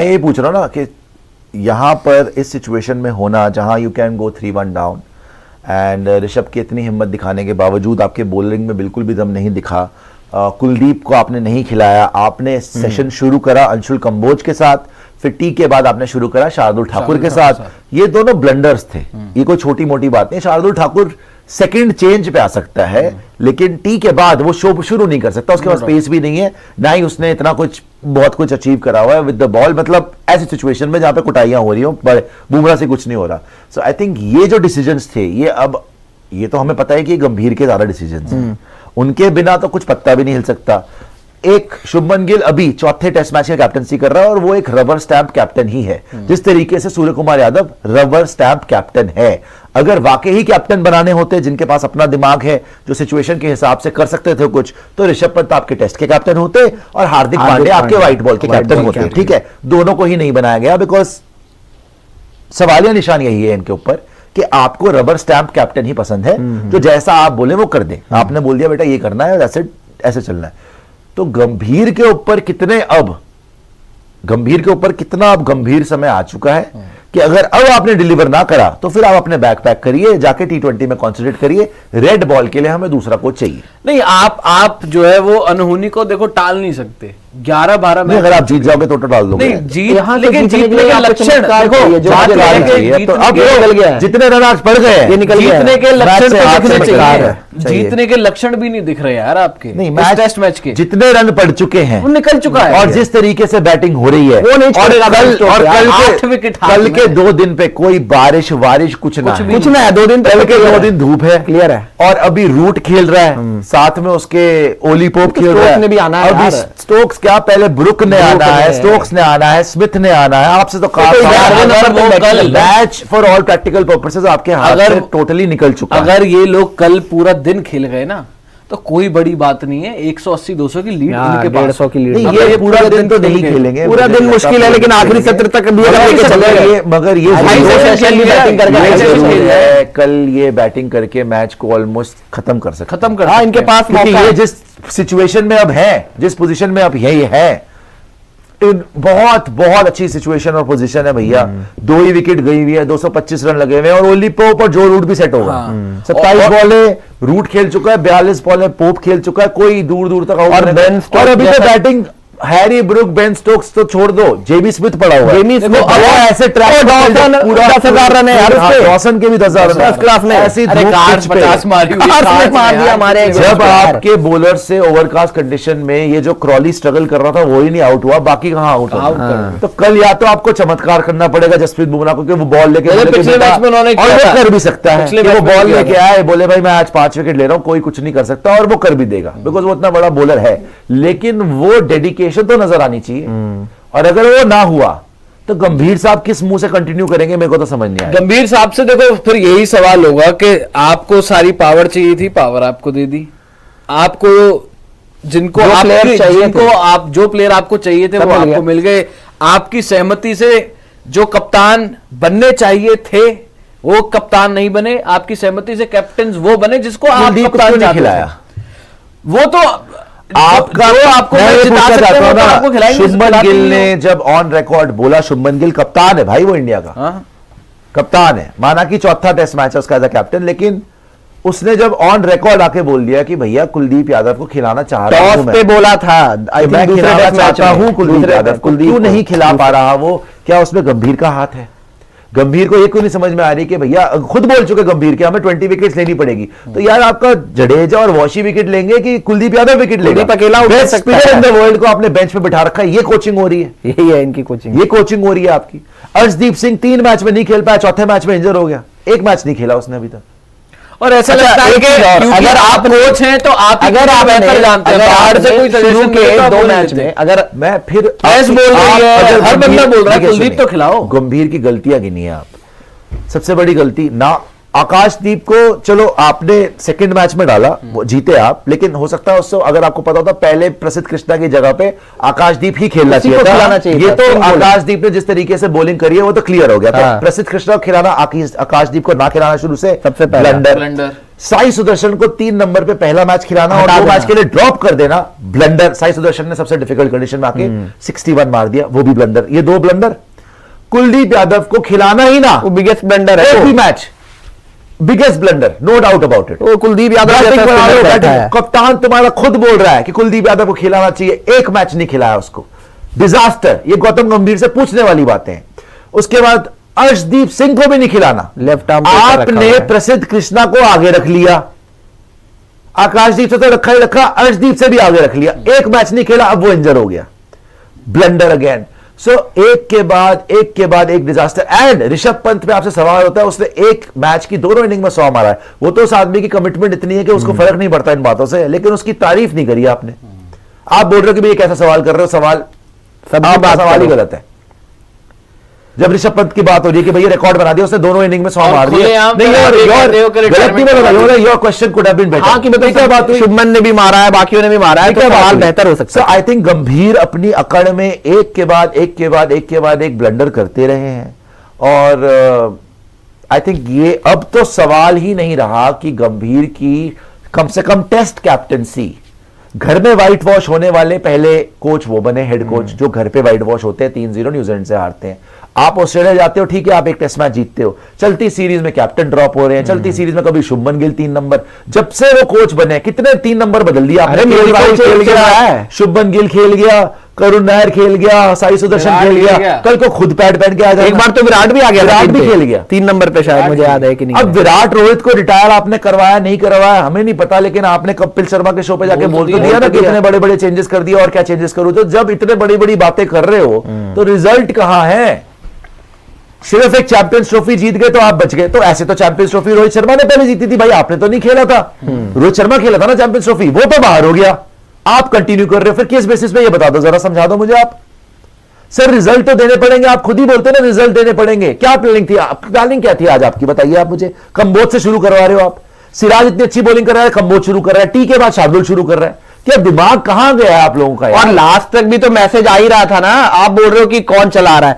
यही पूछ रहा हूँ ना कि यहाँ पर इस सिचुएशन में होना जहाँ you can go 3-1 down and Rishabh की इतनी हिम्मत दिखाने के बावजूद आपके बॉलिंग में बिल्कुल भी दम नहीं दिखा, कुलदीप को आपने नहीं खिलाया, आपने सेशन शुरू करा अंशुल कंबोज के साथ, फिर टी के बाद आपने शुरू करा शार्दुल ठाकुर के साथ। ये दोनों ब्लंडर्स थे, ये कोई छोटी मोटी बात नहीं। शार्दुल ठाकुर सेकंड चेंज पे आ सकता है लेकिन टी के बाद वो शो शुरू नहीं कर सकता, उसके पास स्पेस भी नहीं है, ना ही उसने इतना कुछ बहुत कुछ अचीव करा हुआ है विद द बॉल। मतलब ऐसी सिचुएशन में जहां पे कुटाइयां हो रही हो, बुमराह से कुछ नहीं हो रहा। सो आई थिंक ये जो डिसीजंस थे ये तो हमें पता है कि गंभीर के ज्यादा डिसीजंस हैं, उनके बिना तो कुछ पत्ता भी नहीं हिल सकता। एक शुभमन गिल अभी चौथे टेस्ट मैच की कैप्टनसी कर रहा है और वो एक रबर स्टैंप कैप्टन ही है, जिस तरीके से Surya Kumar Yadav rubber stamp captain है। अगर वाकई ही कैप्टन बनाने होते जिनके पास अपना दिमाग है, जो सिचुएशन के हिसाब से कर सकते थे कुछ, तो ऋषभ पंत आपके टेस्ट के कैप्टन होते और हार्दिक पांड्या आपके व्हाइट बॉल के कैप्टन होते। ठीक है, दोनों को ही नहीं बनाया गया बिकॉज सवालिया निशान यही है इनके ऊपर कि आपको रबर स्टैंप कैप्टन ही पसंद है, जो जैसा आप बोले वो कर दे। आपने बोल दिया बेटा ये करना है, ऐसे चलना है। तो गंभीर के ऊपर कितना अब गंभीर समय आ चुका है कि अगर अब आपने डिलीवर ना करा तो फिर आप अपने बैग पैक करिए, जाके T20 में कॉन्सेंट्रेट करिए। रेड बॉल के लिए हमें दूसरा कोच चाहिए। नहीं, आप जो है वो अनहोनी को देखो टाल नहीं सकते। 11-12 में अगर आप जीत जाओगे तो डाल दोगे। नहीं लेकिन जीतने के लक्षण देखो, अब जितने रन आज पड़ गए, जीतने के लक्षण दिखने चाहिए। जीतने के लक्षण भी नहीं दिख रहे यार आपके। नहीं, टेस्ट मैच के जितने रन पड़ चुके हैं वो निकल चुका है, और जिस तरीके से बैटिंग हो रही है वो नहीं छोड़ेगा। और कल के 2 दिन पे कोई बारिश कुछ ना है। 2 दिन कल के 2 दिन धूप है, क्लियर है। और अभी रूट खेल रहा है, साथ में उसके ओली पोप खेल रहा है, भी आना है। अभी स्टोक्स क्या पहले ब्रुक ने आना है, स्टोक्स ने आना है, स्मिथ ने आना है। आपसे तो match for all practical purposes आपके हाथ से टोटली निकल चुका है। अगर ये लोग कल पूरा दिन खेल गए ना तो कोई बड़ी बात नहीं है। 180-200 की लीड इनके पास, 150 की लीड। ये पूरा दिन तो नहीं खेलेंगे, पूरा दिन मुश्किल है, लेकिन आखिरी सत्र तक भी चलेगा। मगर ये बैटिंग कल ये बैटिंग करके मैच को ऑलमोस्ट खत्म कर सकते। हाँ, इनके पास ये जिस सिचुएशन में अब है, जिस पोजीशन में अब यही है, बहुत अच्छी सिचुएशन और पोजीशन है भैया। 2 ही विकेट गई हुई है, 225 रन लगे हुए हैं और ओली पोप और जो रूट भी सेट होगा। 27 बॉले रूट खेल चुका है, 42 बॉले पोप खेल चुका है, कोई दूर तक आउट नहीं। और अभी तो batting Harry Brook, Ben Stokes तो छोड़ दो, जेबी स्मिथ पड़ा हुआ है। ऐसे ट्रैक पूरा 10,000 रन है, डॉसन के भी 10,000 रन ऐसी जब आपके बॉलर से ओवरकास्ट कंडीशन में ये जो क्रॉली स्ट्रगल कर रहा था वो ही नहीं आउट हुआ, बाकी कहां आउट हुआ। तो कल या तो आपको चमत्कार करना पड़ेगा जसप्रीत बुमराह को कि वो बॉल लेके कर भी सकता है कि वो बॉल लेके आए, बोले भाई मैं आज 5 विकेट ले रहा हूं, कोई कुछ नहीं कर सकता, और वो कर भी देगा बिकॉज वो इतना बड़ा बॉलर है। लेकिन वो डेडिकेशन तो नजर आनी चाहिए। और अगर वो ना हुआ तो गंभीर साहब किस मुंह से कंटिन्यू करेंगे, मेरे को तो समझ नहीं आया। गंभीर साहब से देखो फिर यही सवाल होगा कि आपको सारी पावर चाहिए थी, पावर आपको दे दी। आपको जिनको जो प्लेयर आपको चाहिए थे वो आपको मिल गए। आपकी सहमति से जो कप्तान बनने चाहिए थे वो कप्तान नहीं बने, आपकी सहमति से कैप्टन वो बने जिसको आप कप्तान खिलाया। वो तो आपको शुभमन गिल ने जब ऑन रिकॉर्ड बोला, शुभमन गिल कप्तान है भाई, वो इंडिया का कप्तान है, माना कि चौथा टेस्ट मैच है उसका एज अ कैप्टन, लेकिन उसने जब ऑन रिकॉर्ड आके बोल दिया कि भैया कुलदीप यादव को खिलाना चाह रहा हूं, पे बोला था मैं खिलाना चाहता हूं कुलदीप यादव को, क्यों नहीं खिला पा रहा वो, क्या उसमें गंभीर का हाथ है? गंभीर को ये क्यों नहीं समझ में आ रही कि भैया खुद बोल चुके गंभीर के हमें 20 विकेट्स लेनी पड़ेगी, तो यार आपका जडेजा और वॉशी विकेट लेंगे कि कुलदीप यादव विकेट लेगा? अकेला best player in the world को आपने बेंच पे बिठा रखा है, ये कोचिंग हो रही है, यही है इनकी कोचिंग, ये कोचिंग हो रही है आपकी। अर्शदीप सिंह 3 मैच में नहीं खेल पाया, चौथे मैच में इंजर हो गया, 1 मैच नहीं खेला उसने अभी तक। और ऐसा लगता है कि अगर आप कोच हैं तो आप अगर आप बेहतर जानते हैं, बाहर से कोई शुरू के 2 मैच में अगर मैं फिर ऐसे बोल रही है, हर बंदा बोल रहा है कुलदीप तो खिलाओ। गंभीर की गलतियां गिनी है आप, सबसे बड़ी गलती ना आकाशदीप को, चलो आपने सेकंड मैच में डाला, वो जीते आप, लेकिन हो सकता है उससे अगर आपको पता होता पहले प्रसिद्ध कृष्णा की जगह पे आकाशदीप ही खेलना चाहिए था। ये तो आकाशदीप ने जिस तरीके से बॉलिंग करी है वो तो क्लियर हो गया था। प्रसिद्ध कृष्णा को खिलाना, आकाशदीप को ना खिलाना शुरू से सबसे पहले ब्लंडर। साई सुदर्शन को 3 नंबर पे पहला मैच खिलाना और 2 मैच के लिए ड्रॉप कर देना, ब्लंडर। साई सुदर्शन ने सबसे डिफिकल्ट कंडीशन में आके 61 मार दिया, वो भी ब्लंडर। ये 2 ब्लंडर। कुलदीप यादव को खिलाना ही ना, वो बिगेस्ट ब्लंडर है, एक भी match biggest blunder, no doubt about it. वो कुलदीप यादव कप्तान तुम्हारा खुद बोल रहा है कि कुलदीप यादव को खिलाना चाहिए, एक मैच नहीं खिलाया उसको, डिजास्टर। ये गौतम गंभीर से पूछने वाली बातें हैं। उसके बाद अर्शदीप सिंह को भी नहीं खिलाना, लेफ्ट आर्म आपने प्रसिद्ध कृष्णा को आगे रख लिया, आकाशदीप से तो रखा ही रखा, अर्शदीप से भी आगे रख लिया, एक मैच नहीं खेला, अब वो इंजर हो गया, ब्लंडर अगेन। सो एक के बाद एक डिजास्टर। एंड ऋषभ पंत में आपसे सवाल होता है, उसने एक मैच की दोनों इनिंग में 100 मारा है। वो तो उस आदमी की कमिटमेंट इतनी है कि उसको फर्क नहीं पड़ता इन बातों से, लेकिन उसकी तारीफ नहीं करी आपने। आप बोल रहे हो कि भाई कैसा सवाल कर रहे हो, सवाल आपका सवाल ही गलत है। जब ऋषभ पंत की बात हो रही है कि भैया रिकॉर्ड बना दिया उसने, दोनों इनिंग में 100 मार दिए, your question could have been better. हाँ, कि बताइए क्या बात हुई, शुभमन ने भी मारा है, बाकियों ने भी मारा है, तो सवाल बेहतर हो सकता है। आई थिंक गंभीर अपनी अकड़ में एक के बाद एक ब्लंडर करते रहे हैं, और आई थिंक ये अब तो सवाल ही नहीं रहा कि गंभीर की कम से कम टेस्ट कैप्टनसी, घर में व्हाइट वॉश होने वाले पहले कोच वो बने, हेड कोच, जो घर पे व्हाइट वॉश होते हैं, 3-0 न्यूजीलैंड से हारते हैं। आप ऑस्ट्रेलिया जाते हो, ठीक है, आप एक टेस्ट मैच जीतते हो, चलती सीरीज में कैप्टन ड्रॉप हो रहे हैं, चलती सीरीज में कभी शुभमन गिल 3 नंबर, जब से वो कोच बने कितने 3 नंबर बदल दिया आपने। शुभमन गिल खेल गया, करुण नायर खेल गया, साई सुदर्शन खेल गया, कल को खुद पैड पहन के आ जाए। एक बार तो विराट भी आ गया, विराट भी खेल गया 3 नंबर पे, शायद मुझे याद है कि नहीं। अब विराट रोहित को रिटायर आपने करवाया नहीं करवाया हमें नहीं पता, लेकिन आपने कपिल शर्मा के शो पे जाके बोल तो दिया ना कि इतने बड़े बड़े चेंजेस कर दिया, और क्या चेंजेस करूं। तो जब इतने बड़ी बड़ी बातें कर रहे हो तो रिजल्ट कहां है? सिर्फ एक चैंपियंस ट्रॉफी जीत गए तो आप बच गए। तो ऐसे तो चैंपियंस ट्रॉफी रोहित शर्मा ने पहले जीती थी भाई, आपने तो नहीं खेला था। रोहित शर्मा खेला था ना चैंपियंस ट्रॉफी, वो तो बाहर हो गया, आप कंटिन्यू कर रहे हो। फिर किस बेसिस पे ये बता दो, जरा समझा दो मुझे आप। सर रिजल्ट तो देने पड़ेंगे, आप खुद ही बोलते ना रिजल्ट देने पड़ेंगे। क्या प्लानिंग थी, प्लानिंग क्या थी आज आपकी, बताइए आप मुझे। कंबोज से शुरू करवा रहे हो आप, सिराज इतनी अच्छी बॉलिंग कर रहा है, कंबोज शुरू कर रहा है, टी के बाद शार्दुल शुरू कर रहा है, क्या दिमाग कहां गया है आप लोगों का यार? और लास्ट तक भी तो मैसेज आ ही रहा था ना, आप बोल रहे हो कि कौन चला रहा है,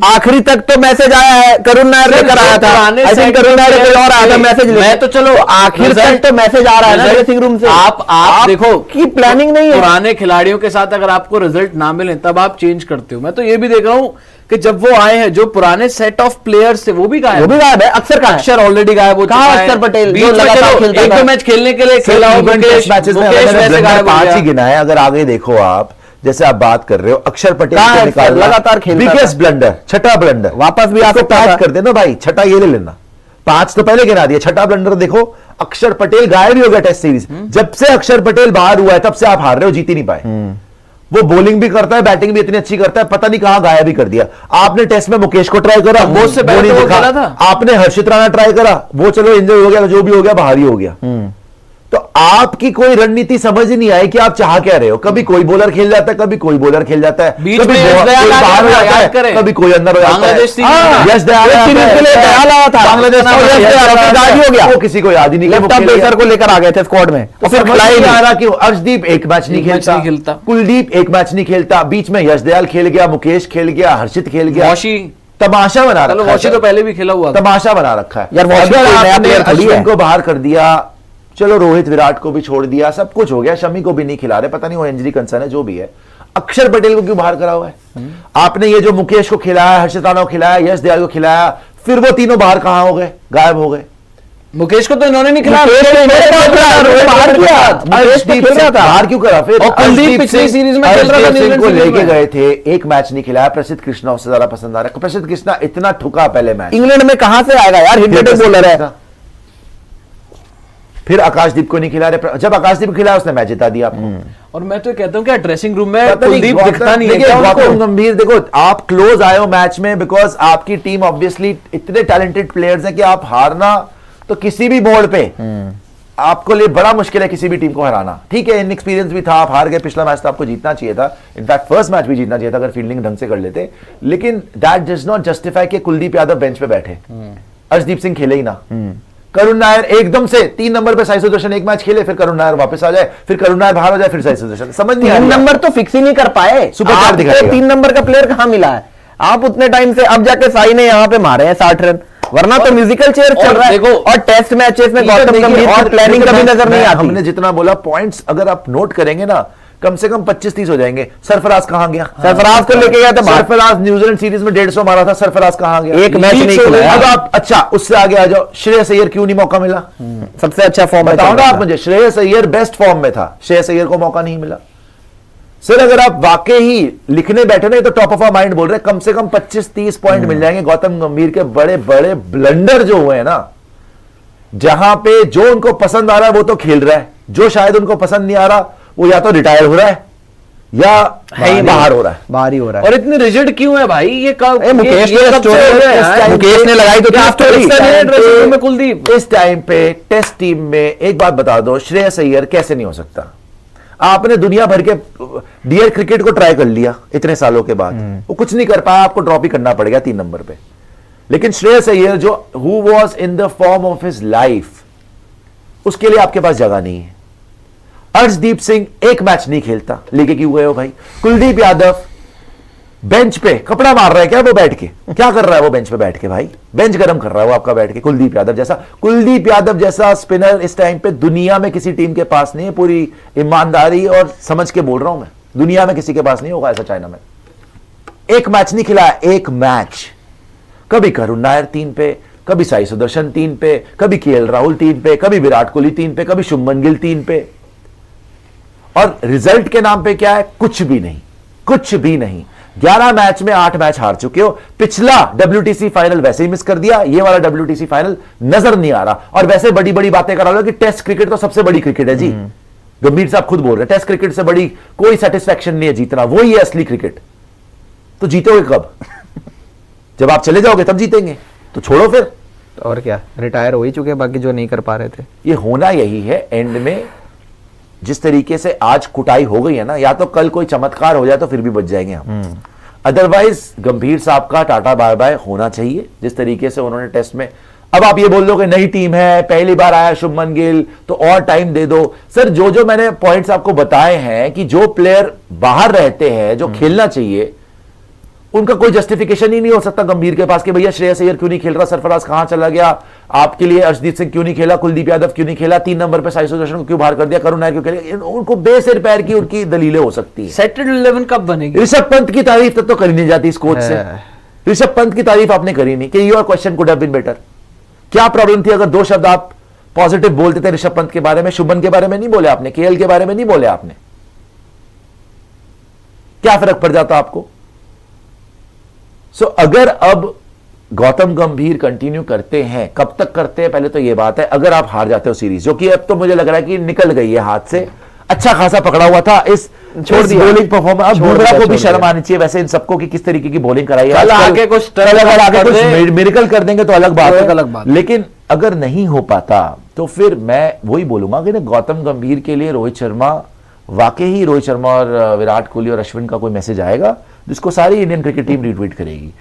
आखिरी तक तो मैसेज आया है, करुण नायर लेकर आया था, करुण नायर कोई और आया था मैसेज, मैं तो चलो आखिर तक तो मैसेज आ रहा है ना ड्रेसिंग रूम से। आप देखो की प्लानिंग नहीं है। पुराने खिलाड़ियों के साथ अगर आपको रिजल्ट ना मिले तब आप चेंज करते हो। मैं तो ये भी देख रहा हूं कि जब वो आए हैं, जो पुराने सेट ऑफ प्लेयर्स थे वो भी गायब है। अक्षर कहां है? अक्षर ऑलरेडी गायब हो चुका है। अक्षर पटेल जो लगातार खेलता था, 1-2 मैच खेलने के लिए खेला हो, मुकेश वैसे गायब हो 5 गया। ही गिना है। अगर आगे देखो आप, जैसे आप बात कर रहे हो, अक्षर पटेल को निकालना लगातार खेलता था, बिगेस्ट ब्लंडर, छठा ब्लंडर, वापस भी आपको पैक कर देना भाई, छठा ये ले लेना। 5 तो पहले गिना दिया, छठा ब्लंडर देखो, अक्षर पटेल गायब ही हो गया टेस्ट सीरीज। जब से अक्षर पटेल बाहर हुआ है तब से आप हार रहे हो, जीत ही नहीं पाए। वो बॉलिंग भी करता है, बैटिंग भी इतनी अच्छी करता है, पता नहीं कहां गायब ही कर दिया। आपने टेस्ट में मुकेश को ट्राई करा, वो से पहले तो खेला था। आपने हर्षित राणा ट्राई करा, वो चलो इंजर हो गया, जो भी हो गया बाहर ही हो गया। तो आपकी कोई रणनीति समझ ही नहीं आई कि आप चाह क्या रहे हो। कभी कोई बॉलर खेल जाता है, कभी कोई बॉलर खेल जाता है, बीच कभी में कोई बाहर हो जाता है, कभी कोई अंदर हो जाता है। बांग्लादेश यश दयाल आया था, बांग्लादेश हो गया, वो किसी को याद ही नहीं, लेफ्ट आर्म पेसर को लेकर आ गए थे स्क्वाड में, और फिर खिलाई नहीं आ रहा कि अर्शदीप एक मैच नहीं खेलता, कुलदीप एक मैच नहीं खेलता, बीच में यश दयाल खेल गया, मुकेश खेल गया, हर्षित खेल गया, तमाशा बना रखा है। वॉशी तो पहले भी खेला हुआ, तमाशा बना रखा है यार। अगर आपने अश्विन को बाहर कर दिया, चलो रोहित विराट को भी छोड़ दिया, सब कुछ हो गया, शमी को भी नहीं खिला रहे, पता नहीं वो इंजरी कंसर्न है, जो भी है। अक्षर पटेल को क्यों बाहर करा हुआ है आपने? ये जो मुकेश को खिलाया, हर्षित राणा को खिलाया, यश दयाल को खिलाया, फिर वो तीनों बाहर कहां हो गए, गायब हो गए। मुकेश को तो इन्होंने नहीं खिलाया, बाहर क्यों करा फिर? कुलदीप पिछली सीरीज में खेल रहा था, न्यूजीलैंड को लेके गए थे, एक मैच नहीं खिलाया। प्रसिद्ध कृष्णा उससे ज्यादा पसंद आ रहा है। प्रसिद्ध कृष्णा इतना ठुका पहले मैच, इंग्लैंड में कहां से आएगा यार, हिट बॉलर है। फिर आकाशदीप को नहीं खिला रहे, जब आकाशदीप को खिलाया उसने मैच जिता दिया आपको। और मैं तो कहता हूं कि ड्रेसिंग रूम में कुलदीप दिखता नहीं है। गौतम गंभीर देखो, आप क्लोज आए हो मैच में, बिकॉज आपकी टीम ऑब्वियसली इतने टैलेंटेड प्लेयर्स हैं कि आप हारना तो किसी भी मोड़ पे आपको लिए बड़ा मुश्किल है, किसी भी टीम को हराना। ठीक है, इनएक्सपीरियंस भी था, आप हार गए। पिछला मैच तो आपको जीतना चाहिए था, इनफैक्ट फर्स्ट मैच भी जीतना चाहिए था अगर फील्डिंग ढंग से कर लेते, लेकिन दैट डज नॉट जस्टिफाई कि कुलदीप यादव बेंच पे बैठे, अर्शदीप सिंह खेले ही ना, करुण नायर एकदम से 3 नंबर पे साई सुदर्शन एक मैच खेले, फिर करुण नायर वापस आ जाए, फिर करुण नायर बाहर हो जाए, फिर साई सुदर्शन, समझ नहीं आया। 3 नंबर तो फिक्स ही नहीं कर पाए, सुपर 3 नंबर का प्लेयर कहां मिला है? आप उतने टाइम से अब जाके साई ने यहां पे मारे हैं 60 रन, वरना तो म्यूजिकल चेयर चल रहा है। देखो, और टेस्ट मैचेस में गौतम गंभीर की प्लानिंग कभी नजर नहीं आती। हमने जितना बोला पॉइंट्स अगर आप नोट करेंगे ना, कम से कम 25-30 हो जाएंगे। सरफराज कहां गया? सरफराज को लेके गया था, सरफराज न्यूजीलैंड सीरीज में 150 मारा था, सरफराज कहां गया? एक मैच नहीं खेला। अब आप अच्छा उससे आगे आ जाओ, श्रेयस अय्यर क्यों नहीं मौका मिला? सबसे अच्छा फॉर्म बताओ ना आप मुझे। श्रेयस अय्यर बेस्ट फॉर्म में था, श्रेयस अय्यर को मौका नहीं मिला। सर अगर आप वाकई ही लिखने बैठे ना, तो टॉप ऑफ आवर माइंड बोल रहे हैं, कम से कम 25-30 पॉइंट मिल जाएंगे गौतम गंभीर के। बड़े बड़े ब्लंडर जो हुए हैं ना, जहां पे जो उनको पसंद आ रहा है वो तो खेल रहा है, जो शायद उनको पसंद नहीं आ रहा वो या तो रिटायर हो रहा है या बाहर हो रहा है, बाहर ही हो रहा है। और इतने रिजिड क्यों है भाई? ये कब मुकेश ये ने कब से हो रहा है? मुकेश ने लगाई तो क्या स्टोरी में कुलदीप इस टाइम पे टेस्ट टीम में एक बात बता दो, श्रेयस अय्यर कैसे नहीं हो सकता? आपने दुनिया भर के डियर क्रिकेट को ट्राई कर लिया इतने सालों के बाद, वो कुछ नहीं कर पाया, आपको ड्रॉप ही करना पड़ेगा 3 नंबर पे। लेकिन श्रेयस अय्यर जो who was in the form of his life, उसके लिए आपके पास जगह नहीं है। अर्शदीप सिंह एक मैच नहीं खेलता, लेके क्यों गए हो भाई? कुलदीप यादव बेंच पे कपड़ा मार रहा है क्या वो बैठ के? क्या कर रहा है वो बेंच पे बैठ के भाई? बेंच गरम कर रहा है वो आपका बैठ के। कुलदीप यादव जैसा स्पिनर इस टाइम पे दुनिया में किसी टीम के पास नहीं है। पूरी ईमानदारी और समझ के बोल रहा हूं मैं, दुनिया में किसी के पास नहीं होगा ऐसा चाइना में। एक मैच नहीं खिलाया, एक मैच। कभी करुण नायर 3 पे, कभी साई सुदर्शन 3 पे, कभी केएल राहुल 3 पे, कभी विराट कोहली 3 पे, कभी शुभमन गिल 3 पे। और रिजल्ट के नाम पे क्या है? कुछ भी नहीं, कुछ भी नहीं। 11 मैच में 8 मैच हार चुके हो। पिछला WTC फाइनल वैसे ही मिस कर दिया, ये वाला WTC फाइनल नजर नहीं आ रहा। और वैसे बड़ी बड़ी बातें करा लो कि टेस्ट क्रिकेट तो सबसे बड़ी क्रिकेट है जी। गंभीर साहब खुद बोल रहे हैं टेस्ट क्रिकेट से बड़ी कोई सेटिस्फैक्शन नहीं है जीतना, वो ही है असली क्रिकेट। तो जीतोगे कब? जब आप चले जाओगे तब जीतेंगे, तो छोड़ो फिर। और क्या, रिटायर हो ही चुके, बाकी जो नहीं कर पा रहे थे। ये होना यही है एंड में। जिस तरीके से आज कुटाई हो गई है ना, या तो कल कोई चमत्कार हो जाए तो फिर भी बच जाएंगे हम। अदरवाइज गंभीर साहब का टाटा बाय बाय होना चाहिए। जिस तरीके से उन्होंने टेस्ट में, अब आप ये बोल दो कि नई टीम है, पहली बार आया शुभमन गिल, तो और टाइम दे दो। सर जो मैंने पॉइंट्स आपको बताए हैं कि जो प्लेयर बाहर रहते हैं, जो खेलना चाहिए, उनका कोई जस्टिफिकेशन ही नहीं हो सकता गंभीर के पास कि भैया श्रेयस अय्यर क्यों नहीं खेल रहा, सरफराज कहां चला गया, आपके लिए अर्शदीप सिंह क्यों नहीं खेला, कुलदीप यादव क्यों नहीं खेला, 3 नंबर पे साई सुदर्शन को क्यों बाहर कर दिया, करुण नायर क्यों खेला। उनको बेसिर पैर की उनकी दलीलें हो सकती है। सेटेड 11 कब बनेगी? ऋषभ पंत की तारीफ तक तो करी नहीं जाती इस कोच से। ऋषभ पंत की तारीफ आपने करी नहीं कि your question could have been better. क्या प्रॉब्लम थी अगर 2 शब्द आप पॉजिटिव बोलते थे ऋषभ पंत के बारे में? शुभमन के बारे में नहीं बोले आपने, केएल के बारे में नहीं बोले आपने। क्या फर्क पड़ जाता आपको? अगर अब गौतम गंभीर कंटिन्यू करते हैं, कब तक करते हैं पहले तो यह बात है। अगर आप हार जाते हो सीरीज, जो कि अब तो मुझे लग रहा है कि निकल गई है हाथ से, अच्छा खासा पकड़ा हुआ था इस बॉलिंग परफॉर्मेंस। अब बुमराह को भी शर्म आनी चाहिए वैसे इन सबको कि किस तरीके की बॉलिंग कराई है। आगे कुछ मिरेकल कर देंगे तो अलग बात है, लेकिन अगर नहीं हो पाता तो फिर मैं वही बोलूंगा कि गौतम गंभीर के लिए रोहित शर्मा, वाकई ही रोहित शर्मा और विराट कोहली और अश्विन का कोई मैसेज आएगा जिसको सारी इंडियन क्रिकेट टीम रिट्वीट करेगी।